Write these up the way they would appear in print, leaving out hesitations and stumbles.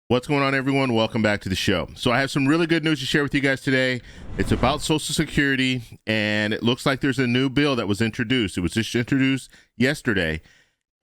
What's going on, everyone? Welcome back to the show. So I have some really good news to share with you guys today. It's about Social Security, and it looks like there's a new bill that was introduced. It was just introduced yesterday,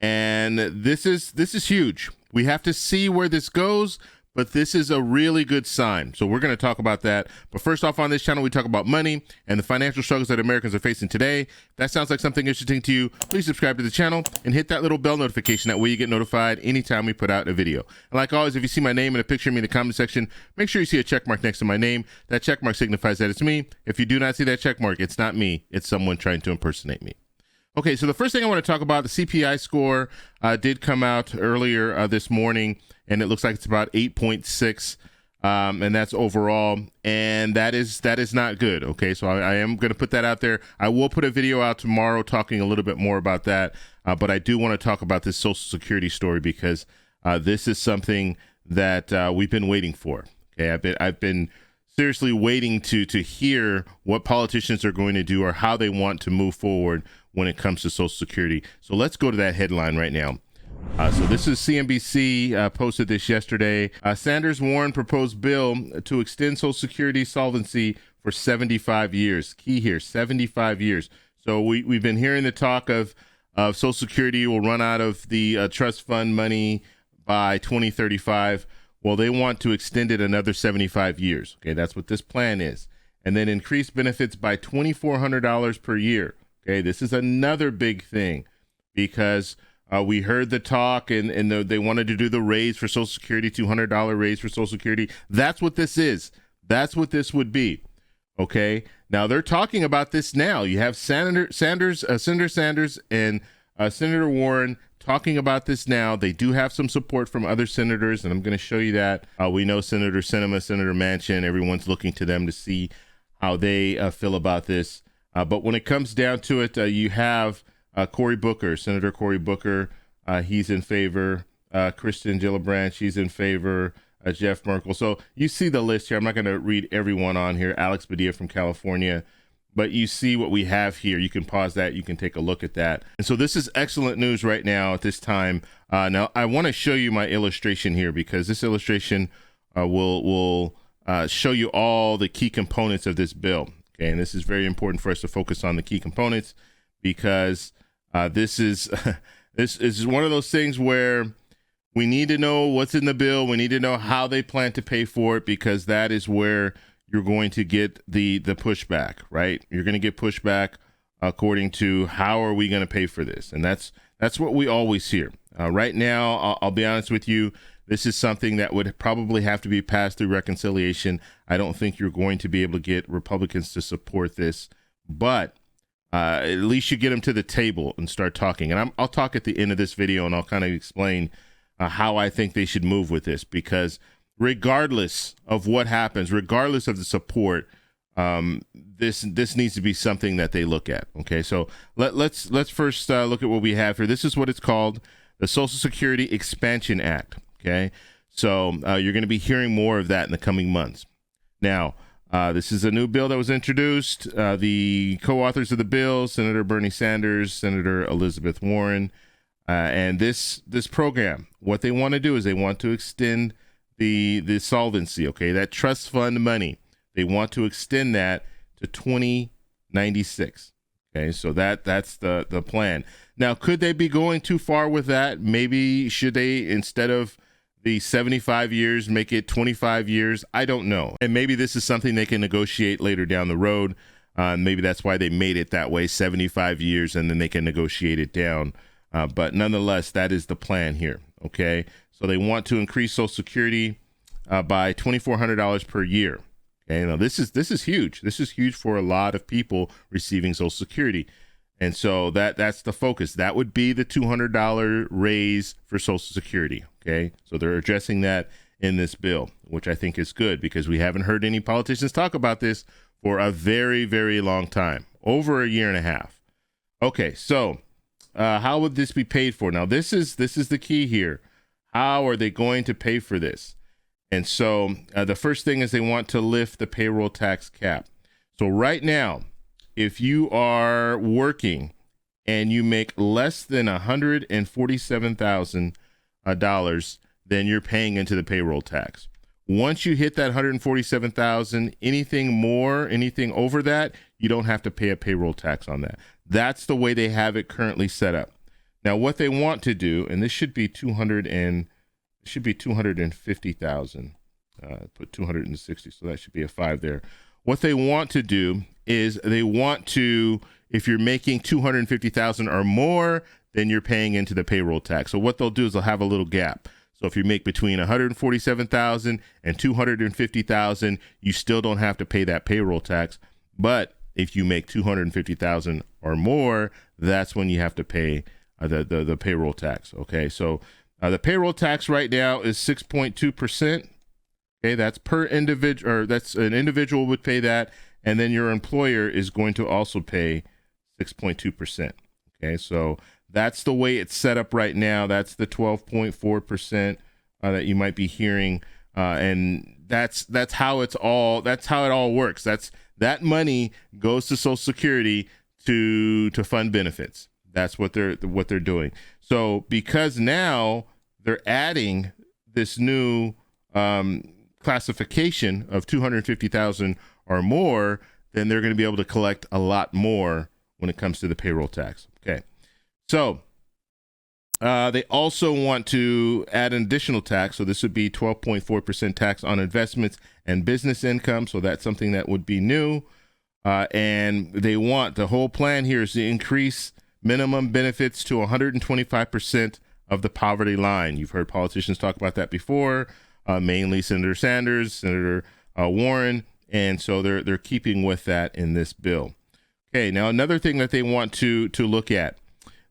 and this is huge. We have to see where this goes, but this is a really good sign. So we're going to talk about that. But first off, on this channel, we talk about money and the financial struggles that Americans are facing today. If that sounds like something interesting to you, please subscribe to the channel and hit that little bell notification. That way you get notified anytime we put out a video. And like always, if you see my name and a picture of me in the comment section, make sure you see a check mark next to my name. That check mark signifies that it's me. If you do not see that check mark, it's not me. It's someone trying to impersonate me. Okay, so the first thing I want to talk about, the CPI score did come out earlier this morning, and it looks like it's about 8.6, and that's overall, and that is not good. Okay, so I am going to put that out there. I will put a video out tomorrow talking a little bit more about that, but I do want to talk about this Social Security story because this is something that we've been waiting for. Okay, I've been seriously waiting to hear what politicians are going to do or how they want to move forward when it comes to Social Security. So let's go to that headline right now. So this is CNBC posted this yesterday. Sanders-Warren proposed bill to extend Social Security solvency for 75 years. Key here, 75 years. So we've been hearing the talk of Social Security will run out of the trust fund money by 2035. Well, they want to extend it another 75 years. Okay, that's what this plan is. And then increase benefits by $2,400 per year. Okay, this is another big thing because we heard the talk and they wanted to do the raise for Social Security, $200 raise for Social Security. That's what this is. That's what this would be. Okay, now they're talking about this now. You have Senator Sanders and Senator Warren talking about this now. They do have some support from other senators, and I'm going to show you that. We know Senator Sinema, Senator Manchin, everyone's looking to them to see how they feel about this. But when it comes down to it, you have Cory Booker, Senator Cory Booker. He's in favor. Kristen Gillibrand, she's in favor. Jeff Merkel. So you see the list here. I'm not going to read everyone on here. Alex Padilla from California. But you see what we have here. You can pause that. You can take a look at that. And so this is excellent news right now at this time. Now, I want to show you my illustration here because this illustration will show you all the key components of this bill. Okay, and this is very important for us to focus on the key components because this is this is one of those things where we need to know what's in the bill. We need to know how they plan to pay for it because that is where you're going to get the pushback, right? You're going to get pushback according to how are we going to pay for this, and that's what we always hear. Right now, I'll be honest with you. This is something that would probably have to be passed through reconciliation. I don't think you're going to be able to get Republicans to support this, but at least you get them to the table and start talking. And I'll talk at the end of this video, and I'll kind of explain how I think they should move with this, because regardless of what happens, regardless of the support, this needs to be something that they look at. Okay, so let's first look at what we have here. This is what it's called, the Social Security Expansion Act. Okay, so you're going to be hearing more of that in the coming months. Now, this is a new bill that was introduced. The co-authors of the bill, Senator Bernie Sanders, Senator Elizabeth Warren, and this program, what they want to do is they want to extend the solvency, okay, that trust fund money. They want to extend that to 2096. Okay, so that's the plan. Now, could they be going too far with that? Maybe should they, instead of the 75 years, make it 25 years? I don't know. And maybe this is something they can negotiate later down the road. Maybe that's why they made it that way, 75 years, and then they can negotiate it down. But nonetheless, that is the plan here. Okay, so they want to increase Social Security by $2,400 per year. Okay, now this is huge. This is huge for a lot of people receiving Social Security. And so that's the focus. That would be the $200 raise for Social Security. Okay, so they're addressing that in this bill, which I think is good because we haven't heard any politicians talk about this for a very, very long time, over a year and a half. Okay, so how would this be paid for? Now, this is the key here. How are they going to pay for this? And so the first thing is they want to lift the payroll tax cap. So right now, if you are working and you make less than $147,000, then you're paying into the payroll tax. Once you hit that 147,000, anything over that, you don't have to pay a payroll tax on that. That's the way they have it currently set up. Now, what they want to do, and this should be 250,000. Put 260, so that should be a 5 there. What they want to do is they want to, if you're making 250,000 or more, then you're paying into the payroll tax. So what they'll do is they'll have a little gap. So if you make between 147,000 and 250,000, you still don't have to pay that payroll tax. But if you make 250,000 or more, that's when you have to pay the payroll tax. Okay, so the payroll tax right now is 6.2%. Okay, that's per individual, or that's an individual would pay that, and then your employer is going to also pay 6.2%. Okay, so that's the way it's set up right now. That's the 12.4% that you might be hearing, and that's how it all works. That money goes to Social Security to fund benefits. That's what they're doing. So because now they're adding this new classification of 250,000 or more, then they're going to be able to collect a lot more when it comes to the payroll tax. Okay. So they also want to add an additional tax. So this would be 12.4% tax on investments and business income. So that's something that would be new. And they want, the whole plan here is to increase minimum benefits to 125% of the poverty line. You've heard politicians talk about that before, mainly Senator Sanders, Senator Warren. And so they're keeping with that in this bill. Okay, now another thing that they want to look at,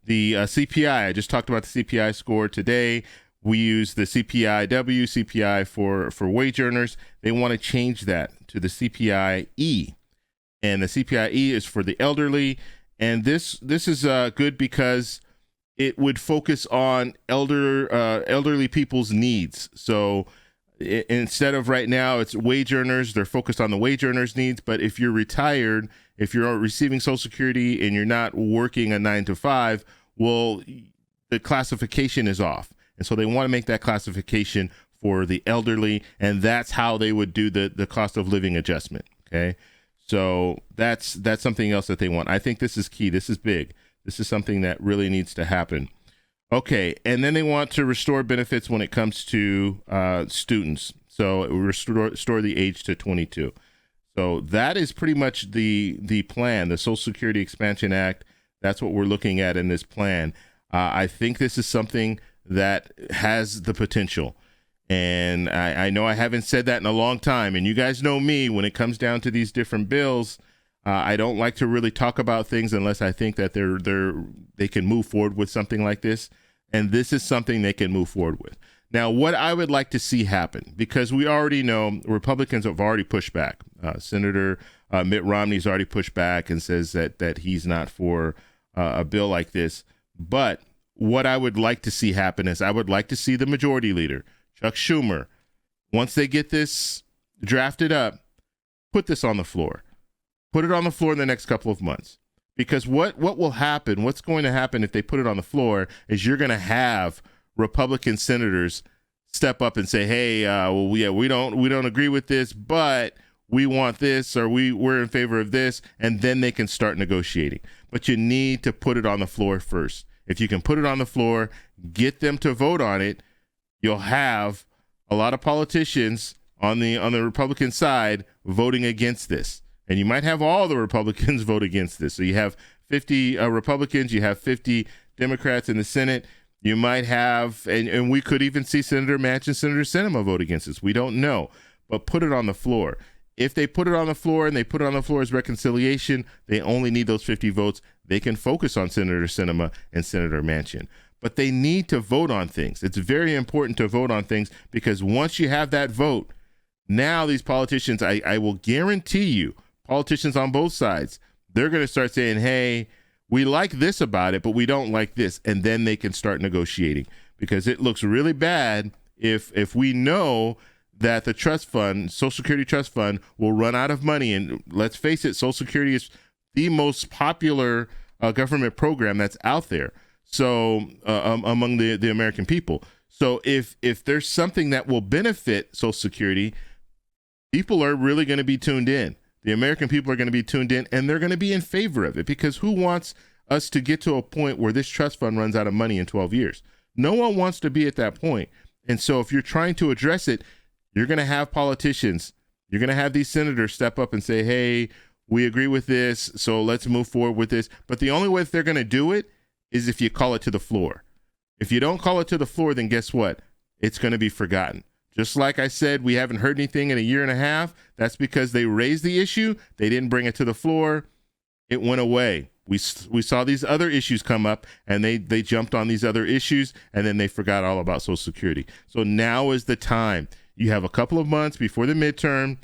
the CPI. I just talked about the CPI score today. We use the CPI-W, CPI for wage earners. They want to change that to the CPI-E. And the CPI-E is for the elderly. And this is good because it would focus on elderly people's needs. So instead of right now, it's wage earners, they're focused on the wage earners' needs. But if you're retired, if you're receiving Social Security and you're not working a 9 to 5, well, the classification is off. And so they want to make that classification for the elderly, and that's how they would do the cost of living adjustment. Okay. So that's something else that they want. I think this is key. This is big. This is something that really needs to happen. Okay, and then they want to restore benefits when it comes to students. So restore the age to 22. So that is pretty much the plan, the Social Security Expansion Act. That's what we're looking at in this plan. I think this is something that has the potential. And I know I haven't said that in a long time. And you guys know me, when it comes down to these different bills, I don't like to really talk about things unless I think that they can move forward with something like this. And this is something they can move forward with. Now, what I would like to see happen, because we already know Republicans have already pushed back. Senator Mitt Romney's already pushed back and says that he's not for a bill like this. But what I would like to see happen is I would like to see the majority leader, Chuck Schumer, once they get this drafted up, put this on the floor. Put it on the floor in the next couple of months. Because what will happen, what's going to happen if they put it on the floor is you're going to have Republican senators step up and say, hey, we don't agree with this, but we want this, or we're in favor of this, and then they can start negotiating. But you need to put it on the floor first. If you can put it on the floor, get them to vote on it, you'll have a lot of politicians on the Republican side voting against this. And you might have all the Republicans vote against this. So you have 50 Republicans, you have 50 Democrats in the Senate. You might have, and we could even see Senator Manchin, Senator Sinema vote against this. We don't know, but put it on the floor. If they put it on the floor and they put it on the floor as reconciliation, they only need those 50 votes. They can focus on Senator Sinema and Senator Manchin. But they need to vote on things. It's very important to vote on things, because once you have that vote, now these politicians, I will guarantee you, politicians on both sides, they're going to start saying, hey, we like this about it, but we don't like this. And then they can start negotiating, because it looks really bad if we know that the trust fund, Social Security Trust Fund, will run out of money. And let's face it, Social Security is the most popular government program that's out there. So among the American people. So if there's something that will benefit Social Security, people are really going to be tuned in. The American people are going to be tuned in, and they're going to be in favor of it, because who wants us to get to a point where this trust fund runs out of money in 12 years? No one wants to be at that point. And so if you're trying to address it, you're going to have politicians, you're going to have these senators step up and say, hey, we agree with this, so let's move forward with this. But the only way that they're going to do it is if you call it to the floor. If you don't call it to the floor, then guess what? It's going to be forgotten. Just like I said, we haven't heard anything in a year and a half. That's because they raised the issue. They didn't bring it to the floor. It went away. We saw these other issues come up, and they jumped on these other issues, and then they forgot all about Social Security. So now is the time. You have a couple of months before the midterm.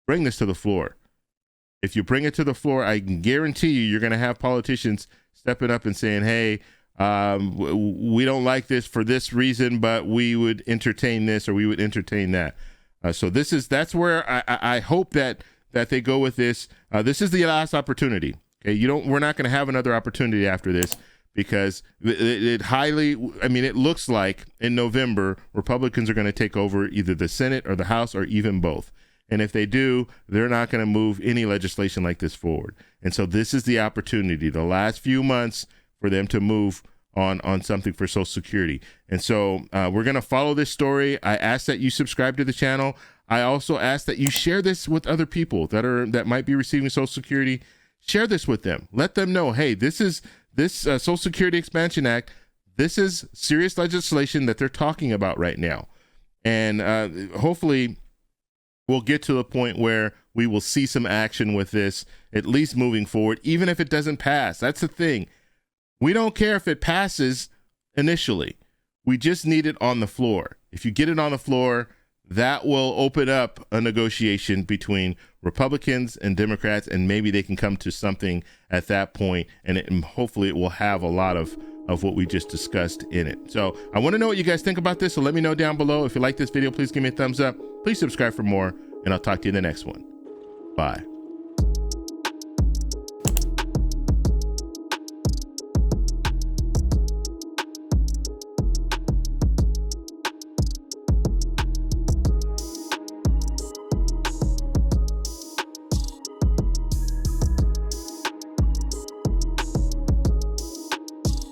Bring this to the floor. If you bring it to the floor, I can guarantee you're going to have politicians stepping up and saying, hey, we don't like this for this reason, but we would entertain this, or we would entertain that. So that's where I hope that they go with this. This is the last opportunity. Okay, we're not going to have another opportunity after this, because it looks like in November, Republicans are going to take over either the Senate or the House, or even both. And if they do, they're not going to move any legislation like this forward. And so this is the opportunity, the last few months, for them to move on something for Social Security. And so we're going to follow this story. I ask that you subscribe to the channel. I also ask that you share this with other people that might be receiving Social Security. Share this with them. Let them know, hey, this Social Security Expansion Act, this is serious legislation that they're talking about right now. And hopefully we'll get to the point where we will see some action with this, at least moving forward, even if it doesn't pass. That's the thing. We don't care if it passes initially. We just need it on the floor. If you get it on the floor, that will open up a negotiation between Republicans and Democrats, and maybe they can come to something at that point, and hopefully it will have a lot of what we just discussed in it. So I want to know what you guys think about this, so let me know down below. If you like this video, please give me a thumbs up. Please subscribe for more, and I'll talk to you in the next one. Bye.